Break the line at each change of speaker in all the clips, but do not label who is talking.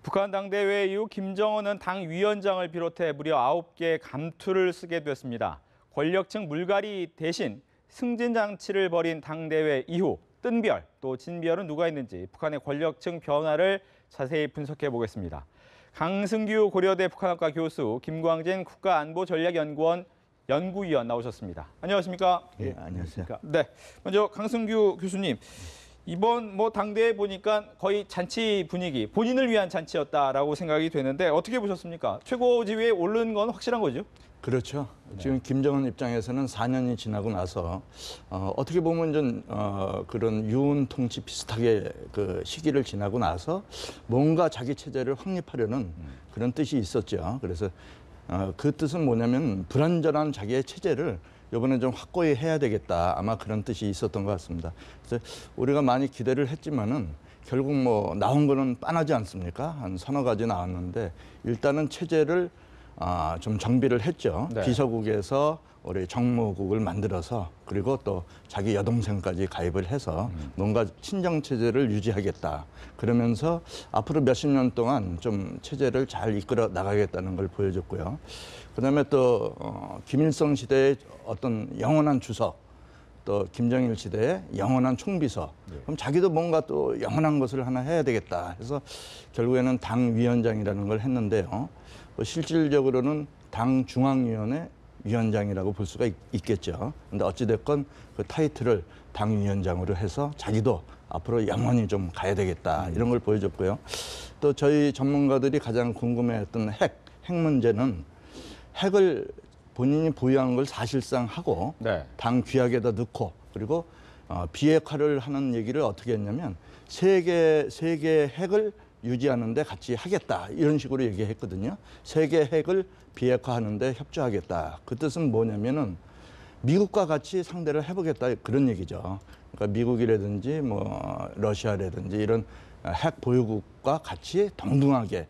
북한 당대회 이후 김정은은 당위원장을 비롯해 무려 9개 감투를 쓰게 됐습니다. 권력층 물갈이 대신 승진장치를 벌인 당대회 이후 뜬별 또 진별은 누가 있는지 북한의 권력층 변화를 자세히 분석해 보겠습니다. 강승규 고려대 북한학과 교수, 김광진 국가안보전략연구원 연구위원 나오셨습니다. 안녕하십니까?
예, 안녕하세요.
네, 먼저 강승규 교수님. 이번 당대회 보니까 거의 잔치 분위기, 본인을 위한 잔치였다라고 생각이 되는데 어떻게 보셨습니까? 최고 지위에 오른 건 확실한 거죠?
그렇죠. 지금 김정은 입장에서는 4년이 지나고 나서 어떻게 보면 좀 그런 유은 통치 비슷하게 그 시기를 지나고 나서 뭔가 자기 체제를 확립하려는 그런 뜻이 있었죠. 그래서 그 뜻은 뭐냐면 불완전한 자기의 체제를 이번에 좀 확고히 해야 되겠다. 아마 그런 뜻이 있었던 것 같습니다. 그래서 우리가 많이 기대를 했지만은 결국 나온 거는 빤하지 않습니까? 한 서너 가지 나왔는데 일단은 체제를 좀 정비를 했죠.
네.
비서국에서 우리 정무국을 만들어서 그리고 또 자기 여동생까지 가입을 해서 뭔가 친정 체제를 유지하겠다. 그러면서 앞으로 몇십 년 동안 좀 체제를 잘 이끌어 나가겠다는 걸 보여줬고요. 그다음에 또 김일성 시대의 어떤 영원한 주석, 또 김정일 시대의 영원한 총비서. 그럼 자기도 뭔가 또 영원한 것을 하나 해야 되겠다 해서 결국에는 당위원장이라는 걸 했는데요. 실질적으로는 당중앙위원회 위원장이라고 볼 수가 있겠죠. 근데 어찌됐건 그 타이틀을 당위원장으로 해서 자기도 앞으로 영원히 좀 가야 되겠다 이런 걸 보여줬고요. 또 저희 전문가들이 가장 궁금해했던 핵 문제는 핵을 본인이 보유한 걸 사실상 하고
네.
당 규약에다 넣고 그리고 비핵화를 하는 얘기를 어떻게 했냐면 세계 핵을 유지하는데 같이 하겠다 이런 식으로 얘기했거든요. 세계 핵을 비핵화하는데 협조하겠다. 그 뜻은 뭐냐면은 미국과 같이 상대를 해보겠다 그런 얘기죠. 그러니까 미국이라든지 러시아라든지 이런 핵 보유국과 같이 동등하게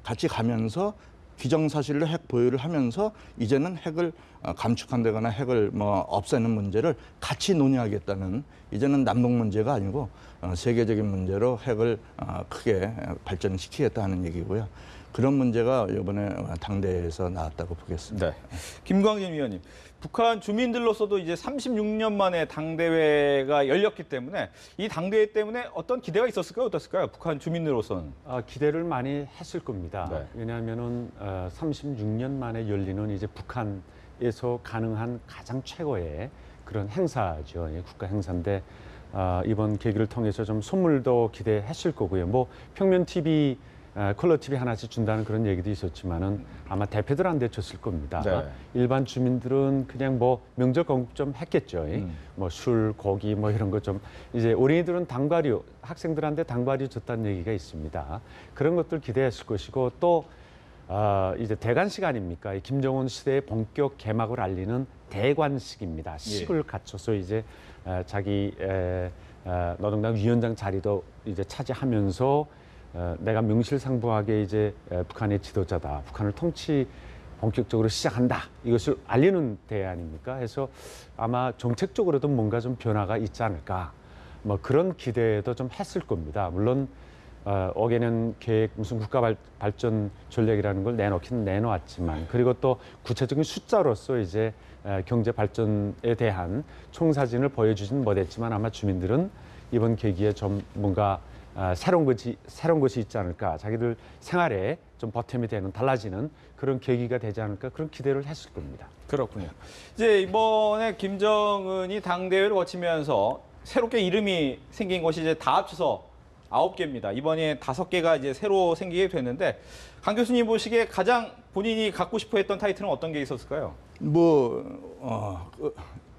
같이 가면서 기정사실로 핵 보유를 하면서 이제는 핵을 감축한다거나 핵을 없애는 문제를 같이 논의하겠다는 이제는 남북 문제가 아니고 세계적인 문제로 핵을 크게 발전시키겠다 하는 얘기고요. 그런 문제가 이번에 당대회에서 나왔다고 보겠습니다.
네. 김광진 위원님, 북한 주민들로서도 이제 36년 만에 당대회가 열렸기 때문에 이 당대회 때문에 어떤 기대가 있었을까요? 어떻을까요? 북한 주민으로서는.
기대를 많이 했을 겁니다.
네.
왜냐하면은 36년 만에 열리는 이제 북한에서 가능한 가장 최고의 그런 행사죠. 국가 행사인데 이번 계기를 통해서 좀 선물도 기대했을 거고요. 평면 TV 컬러 TV 하나씩 준다는 그런 얘기도 있었지만은 아마 대표들한테 줬을 겁니다.
네.
일반 주민들은 그냥 명절 건국 좀 했겠죠. 술, 고기 이런 거 좀 이제 어린이들은 당과류, 학생들한테 당과류 줬다는 얘기가 있습니다. 그런 것들 기대했을 것이고 또 이제 대관식 아닙니까? 김정은 시대의 본격 개막을 알리는 대관식입니다. 식을 갖춰서 이제 자기 노동당 위원장 자리도 이제 차지하면서 내가 명실상부하게 이제 북한의 지도자다. 북한을 본격적으로 시작한다. 이것을 알리는 대회 아닙니까? 해서 아마 정책적으로도 뭔가 좀 변화가 있지 않을까. 그런 기대도 좀 했을 겁니다. 물론 어게는 계획 무슨 국가 발전 전략이라는 걸 내놓긴 내놓았지만 그리고 또 구체적인 숫자로서 이제 경제 발전에 대한 총사진을 보여주진 못했지만 아마 주민들은 이번 계기에 좀 뭔가 새로운 것이 있지 않을까. 자기들 생활에 좀 보탬이 되는 달라지는 그런 계기가 되지 않을까. 그런 기대를 했을 겁니다.
그렇군요. 이제 이번에 김정은이 당대회를 거치면서 새롭게 이름이 생긴 것이 이제 다 합쳐서 9개입니다. 이번에 5개가 이제 새로 생기게 됐는데 강 교수님 보시기에 가장 본인이 갖고 싶어 했던 타이틀은 어떤 게 있었을까요?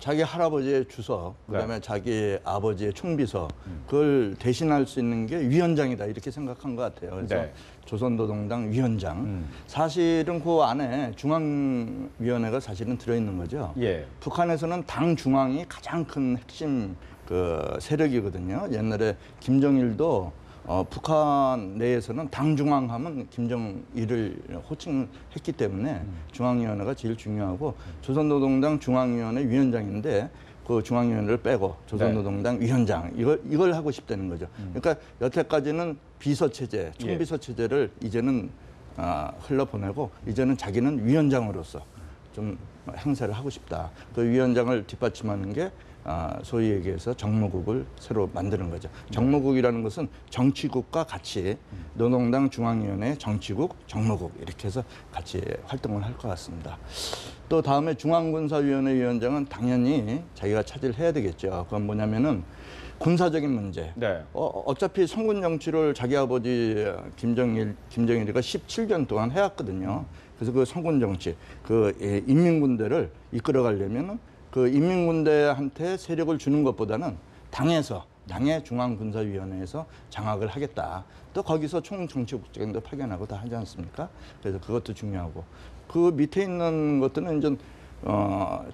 자기 할아버지의 주석, 그다음에 자기 아버지의 총비서, 그걸 대신할 수 있는 게 위원장이다 이렇게 생각한 것 같아요. 그래서
네.
조선노동당 위원장. 사실은 그 안에 중앙위원회가 사실은 들어있는 거죠.
예.
북한에서는 당 중앙이 가장 큰 핵심 그 세력이거든요. 옛날에 김정일도 북한 내에서는 당중앙하면 김정일을 호칭했기 때문에 중앙위원회가 제일 중요하고 조선노동당 중앙위원회 위원장인데 그 중앙위원회를 빼고 조선노동당 위원장 이걸 하고 싶다는 거죠. 그러니까 여태까지는 비서 체제, 총비서 체제를 이제는 흘러보내고 이제는 자기는 위원장으로서 좀 행세를 하고 싶다. 그 위원장을 뒷받침하는 게 소위 얘기해서 정무국을 새로 만드는 거죠. 정무국이라는 것은 정치국과 같이 노동당 중앙위원회 정치국, 정무국 이렇게 해서 같이 활동을 할 것 같습니다. 또 다음에 중앙군사위원회 위원장은 당연히 자기가 차지를 해야 되겠죠. 그건 뭐냐면은 군사적인 문제.
네.
어차피 성군 정치를 자기 아버지 김정일이가 17년 동안 해왔거든요. 그래서 그 성군 정치, 그 인민군대를 이끌어가려면은 그 인민군대한테 세력을 주는 것보다는 당의 중앙군사위원회에서 장악을 하겠다. 또 거기서 총정치국장도 파견하고 다 하지 않습니까? 그래서 그것도 중요하고 그 밑에 있는 것들은 이제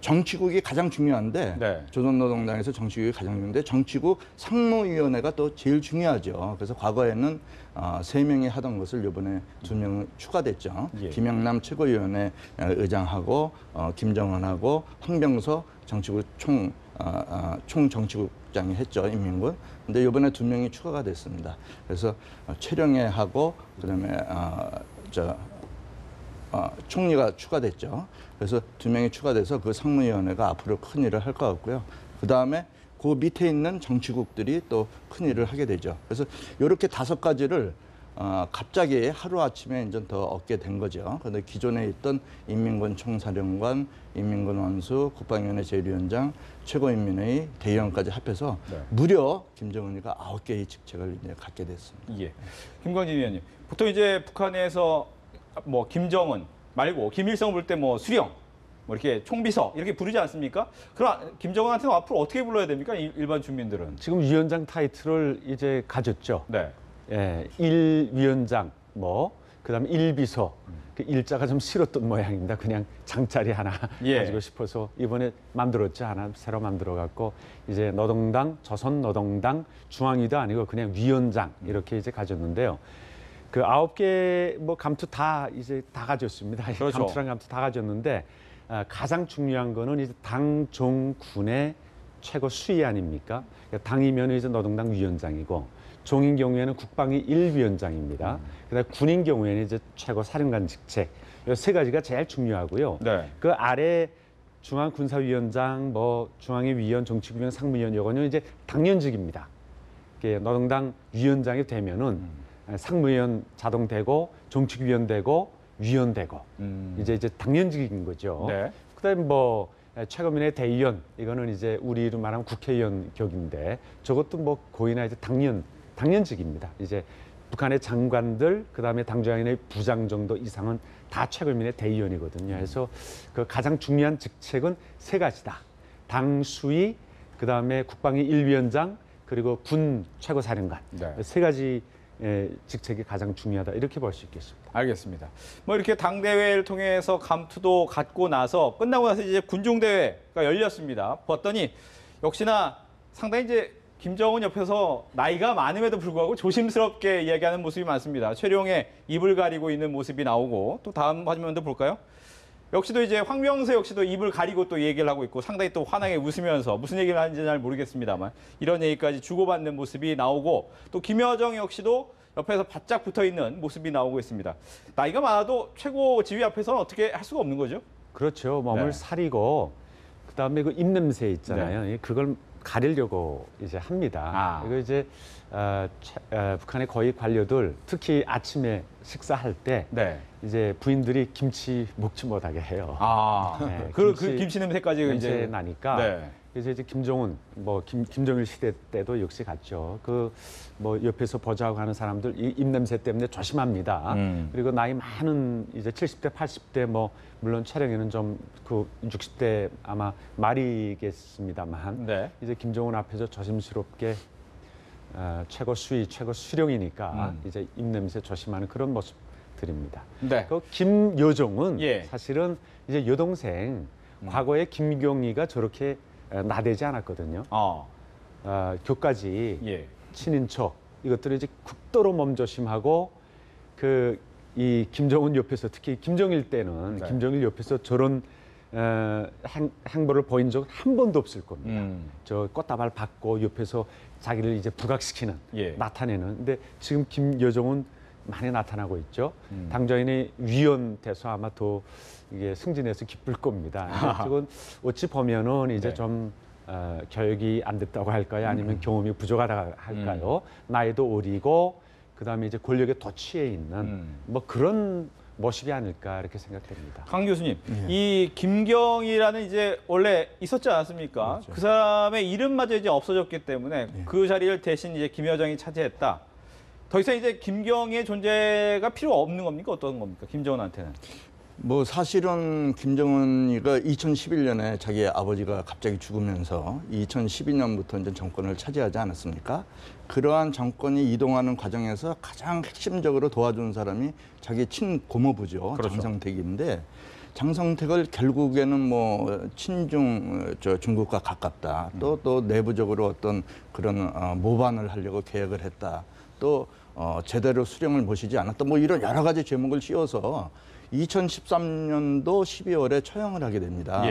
정치국이 가장 중요한데
네.
조선노동당에서 정치국이 가장 중요한데 정치국 상무위원회가 또 제일 중요하죠. 그래서 과거에는 3명이 하던 것을 이번에 2명 추가됐죠.
예.
김영남 최고위원회 의장하고 김정은하고 황병서 정치국 총정치국장이 했죠. 인민군. 근데 이번에 2명이 추가가 됐습니다. 그래서 최령해하고 그다음에 총리가 추가됐죠. 그래서 2명이 추가돼서 그 상무위원회가 앞으로 큰 일을 할 것 같고요. 그 다음에 그 밑에 있는 정치국들이 또 큰 일을 하게 되죠. 그래서 이렇게 5가지를 갑자기 하루아침에 이제 더 얻게 된 거죠. 그런데 기존에 있던 인민군 총사령관, 인민군 원수, 국방위원회 제1위원장, 최고인민회의, 대의원까지 합해서 무려 김정은이가 9개의 직책을 이제 갖게 됐습니다.
예. 김광진 위원님, 보통 이제 북한에서 뭐 김정은 말고 김일성 부를 때 뭐 수령, 뭐 이렇게 총비서 이렇게 부르지 않습니까? 그럼 김정은한테는 앞으로 어떻게 불러야 됩니까? 일반 주민들은.
지금 위원장 타이틀을 이제 가졌죠.
네.
예, 1위원장 그다음에 1비서. 그 일자가 좀 싫었던 모양입니다. 그냥 장자리 하나 가지고 싶어서 이번에 만들었죠. 하나 새로 만들어 갖고 이제 노동당, 조선노동당 중앙위도 아니고 그냥 위원장 이렇게 이제 가졌는데요. 그 9개 감투 다 이제 다 가졌습니다.
그렇죠.
감투랑 감투 다 가졌는데 가장 중요한 거는 이제 당, 종, 군의 최고 수위 아닙니까? 당이면 이제 노동당 위원장이고 종인 경우에는 국방위 1위원장입니다. 그다음에 군인 경우에는 이제 최고 사령관 직책. 이 3가지가 제일 중요하고요.
네.
그 아래 중앙군사위원장, 중앙위 위원, 정치위원, 상무위원 요거는 이제 당연직입니다. 노동당 위원장이 되면은 상무위원 자동 되고 정치위원 되고 위원 되고 이제 당연직인 거죠.
네.
그다음에 최고위원회 대의원 이거는 이제 우리로 말하면 국회의원 격인데 저것도 거의나 이제 당연직입니다. 이제 북한의 장관들 그다음에 당중앙위원회 부장 정도 이상은 다 최고위원회 대의원이거든요. 그래서 그 가장 중요한 직책은 3가지다. 당 수위 그다음에 국방위 1위원장 그리고 군 최고사령관.
네.
3가지 직책이 가장 중요하다 이렇게 볼 수 있겠습니다.
알겠습니다. 이렇게 당대회를 통해서 감투도 갖고 나서 끝나고 나서 이제 군중대회가 열렸습니다. 봤더니 역시나 상당히 이제 김정은 옆에서 나이가 많음에도 불구하고 조심스럽게 이야기하는 모습이 많습니다. 최룡의 입을 가리고 있는 모습이 나오고 또 다음 화면도 볼까요? 역시도 이제 황명세 역시도 입을 가리고 또 얘기를 하고 있고 상당히 또 환하게 웃으면서 무슨 얘기를 하는지 잘 모르겠습니다만 이런 얘기까지 주고받는 모습이 나오고 또 김여정 역시도 옆에서 바짝 붙어 있는 모습이 나오고 있습니다. 나이가 많아도 최고 지휘 앞에서는 어떻게 할 수가 없는 거죠?
그렇죠. 몸을 사리고 그다음에 그 입냄새 있잖아요.
네.
그걸 가리려고 이제 합니다. 이거 이제 북한의 거의 관료들 특히 아침에 식사할 때 이제 부인들이 김치 먹지 못하게 해요. 네,
그 김치 냄새까지
냄새
이제
나니까.
네.
그래서 이제 김정은 김정일 시대 때도 역시 갔죠. 옆에서 보좌하고 하는 사람들 이 입냄새 때문에 조심합니다. 그리고 나이 많은 이제 70대, 80대 물론 촬영에는 좀 60대 아마 말이겠습니다만 이제 김정은 앞에서 조심스럽게 최고 수위, 최고 수령이니까 이제 입냄새 조심하는 그런 모습들입니다.
네.
그 김여정은 사실은 이제 여동생 과거에 김경희가 저렇게 나대지 않았거든요. 교까지 친인척 이것들을 이제 극도로 몸조심하고 이 김정은 옆에서 특히 김정일 때는 김정일 옆에서 저런 행보를 보인 적은 한 번도 없을 겁니다. 저 꽃다발 받고 옆에서 자기를 이제 부각시키는,
예. 나타내는.
근데 지금 김여정은 많이 나타나고 있죠. 당장의 위원 돼서 아마 더 이게 승진해서 기쁠 겁니다. 근데 그건 어찌 보면은 이제
네.
좀 교육이 안 됐다고 할까요? 아니면 경험이 부족하다 할까요? 나이도 어리고 그다음에 이제 권력에 도취해 있는 뭐 그런 모습이 아닐까 이렇게 생각됩니다.
강 교수님, 이 김경이라는 이제 원래 있었지 않았습니까?
그렇죠.
그 사람의 이름마저 이제 없어졌기 때문에 그 자리를 대신 이제 김여정이 차지했다. 더 이상 이제 김경의 존재가 필요가 없는 겁니까? 어떤 겁니까? 김정은한테는.
뭐 사실은 김정은이가 2011년에 자기 아버지가 갑자기 죽으면서 2012년부터 이제 정권을 차지하지 않았습니까? 그러한 정권이 이동하는 과정에서 가장 핵심적으로 도와준 사람이 자기 친고모부죠.
그렇죠.
장성택인데 장성택을 결국에는 뭐 친중 중국과 가깝다. 또 내부적으로 어떤 그런 모반을 하려고 계획을 했다. 또 제대로 수령을 모시지 않았다. 뭐 이런 여러 가지 제목을 씌워서 2013년도 12월에 처형을 하게 됩니다.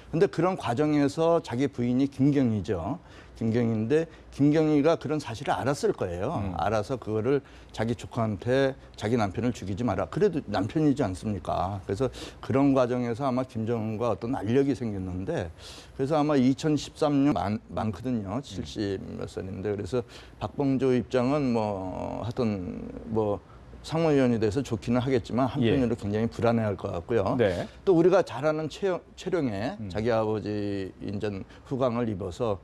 그런데 그런 과정에서 자기 부인이 김경이죠. 김경인데 김경이가 그런 사실을 알았을 거예요. 알아서 그거를 자기 조카한테 자기 남편을 죽이지 마라. 그래도 남편이지 않습니까? 그래서 그런 과정에서 아마 김정은과 어떤 알력이 생겼는데 그래서 아마 2013년 많거든요. 70 몇 살인데 그래서 박봉조 입장은 뭐 하여튼 뭐 상무위원이 돼서 좋기는 하겠지만 한편으로 굉장히 불안해할 것 같고요.
네.
또 우리가 잘 아는 최룡에 자기 아버지 인전 후광을 입어서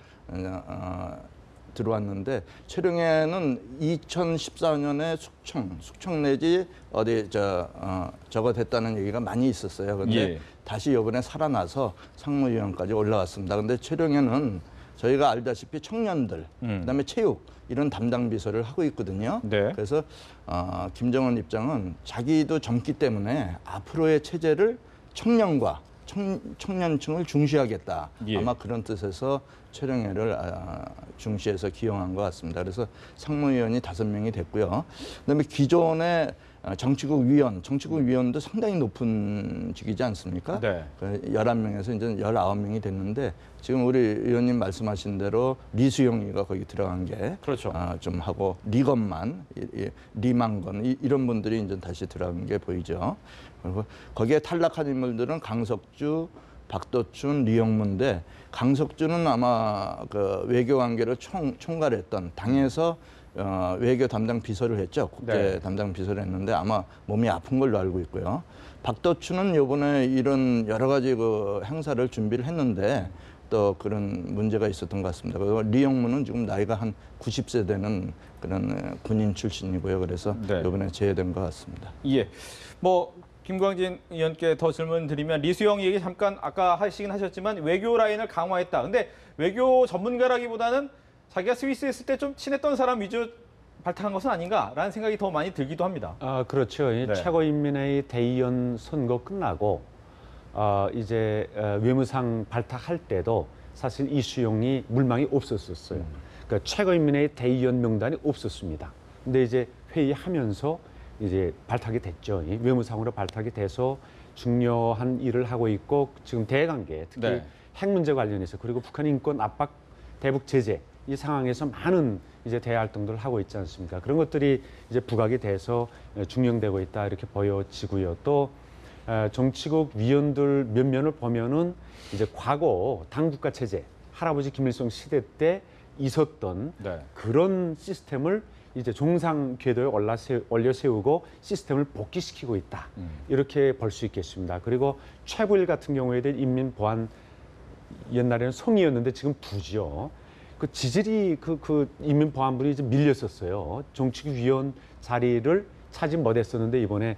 들어왔는데 최룡에는 2014년에 숙청 내지 어디 저거 됐다는 얘기가 많이 있었어요. 그런데 다시 이번에 살아나서 상무위원까지 올라왔습니다. 근데 최룡에는 저희가 알다시피 청년들, 그다음에 체육 이런 담당 비서를 하고 있거든요.
네.
그래서 김정은 입장은 자기도 젊기 때문에 앞으로의 체제를 청년과 청년층을 중시하겠다. 아마 그런 뜻에서 최룡해를 중시해서 기용한 것 같습니다. 그래서 상무위원이 5명이 됐고요. 그다음에 기존의 정치국 위원도 상당히 높은 직이지 않습니까?
네.
11명에서 이제 19명이 됐는데 지금 우리 의원님 말씀하신 대로 리수용이가 거기 들어간 게
그렇죠.
좀 하고 리건만, 리만건 이런 분들이 이제 다시 들어간 게 보이죠. 그리고 거기에 탈락한 인물들은 강석주, 박도춘, 리영문인데 강석주는 아마 그 외교 관계를 총괄했던 당에서 외교 담당 비서를 했죠. 국제 담당 비서를 했는데 아마 몸이 아픈 걸로 알고 있고요. 박도춘은 이번에 이런 여러 가지 그 행사를 준비를 했는데 또 그런 문제가 있었던 것 같습니다. 그리고 리영문은 지금 나이가 한 90세 되는 그런 군인 출신이고요. 그래서 이번에 제외된 것 같습니다.
예. 뭐 김광진 의원께 더 질문 드리면 리수영 얘기 잠깐 아까 하시긴 하셨지만 외교 라인을 강화했다. 근데 외교 전문가라기보다는 자기가 스위스에 있을 때 좀 친했던 사람 위주 발탁한 것은 아닌가라는 생각이 더 많이 들기도 합니다.
그렇죠. 최고인민회의 대의원 선거 끝나고 이제 외무상 발탁할 때도 사실 이수용이 물망이 없었어요. 그러니까 최고인민회의 대의원 명단이 없었습니다. 근데 이제 회의하면서 이제 발탁이 됐죠. 외무상으로 발탁이 돼서 중요한 일을 하고 있고 지금 대외관계 특히 핵 문제 관련해서 그리고 북한 인권 압박 대북 제재 이 상황에서 많은 이제 대외 활동들을 하고 있지 않습니까? 그런 것들이 이제 부각이 돼서 중용되고 있다 이렇게 보여지고요. 또 정치국 위원들 몇 면을 보면은 이제 과거 당국가 체제 할아버지 김일성 시대 때 있었던 그런 시스템을 이제 정상 궤도에 올려 세우고 시스템을 복귀시키고 있다. 이렇게 볼 수 있겠습니다. 그리고 최고일 같은 경우에는 인민보안 옛날에는 성이었는데 지금 부지요. 그 지질이 그 인민보안부이 이제 밀렸었어요. 정치국 위원 자리를 차지 못했었는데 이번에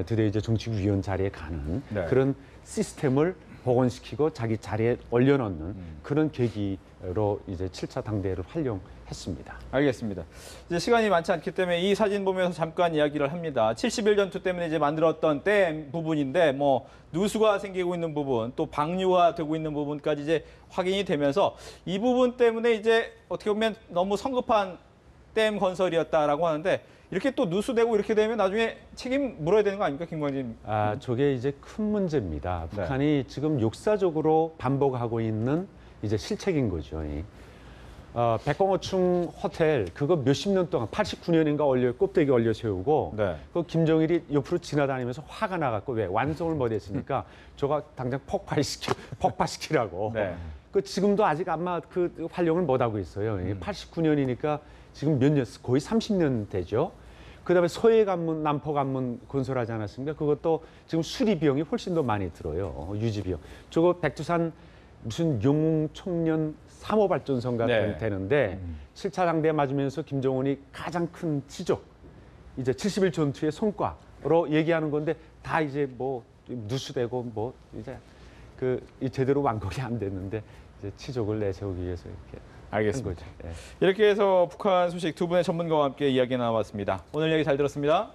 드디어 이제 정치국 위원 자리에 가는 그런 시스템을 복원시키고 자기 자리에 올려놓는 그런 계기로 이제 7차 당대회를 활용했습니다.
알겠습니다. 이제 시간이 많지 않기 때문에 이 사진 보면서 잠깐 이야기를 합니다. 71 전투 때문에 이제 만들었던 댐 부분인데 뭐 누수가 생기고 있는 부분, 또 방류가 되고 있는 부분까지 이제 확인이 되면서 이 부분 때문에 이제 어떻게 보면 너무 성급한 댐 건설이었다라고 하는데 이렇게 또 누수되고 이렇게 되면 나중에 책임 물어야 되는 거 아닙니까, 김광진?
저게 이제 큰 문제입니다.
네.
북한이 지금 역사적으로 반복하고 있는 이제 실책인 거죠. 백공호충 호텔 그거 몇십 년 동안 89년인가 꼭대기 올려 세우고
네.
그 김정일이 옆으로 지나다니면서 화가 나갖고 왜 완성을 못했으니까 저가 당장 폭파시키라고.
네.
그 지금도 아직 아마 그 활용을 못하고 있어요. 89년이니까 지금 몇 년, 거의 30년 되죠. 그다음에 서해 관문, 남포 관문 건설하지 않았습니까? 그것도 지금 수리 비용이 훨씬 더 많이 들어요. 유지 비용. 저거 백두산 무슨 영웅 청년 3호 발전소가
네.
되는데 7차 당대에 맞으면서 김정은이 가장 큰 지적, 이제 70일 전투의 성과로 얘기하는 건데 다 이제 뭐 누수되고 뭐 이제 제대로 완공이 안 됐는데 이제 치적을 내세우기 위해서 이렇게
알겠습니다.
한 거죠. 예.
이렇게 해서 북한 소식 두 분의 전문가와 함께 이야기 나눠봤습니다. 오늘 얘기 잘 들었습니다.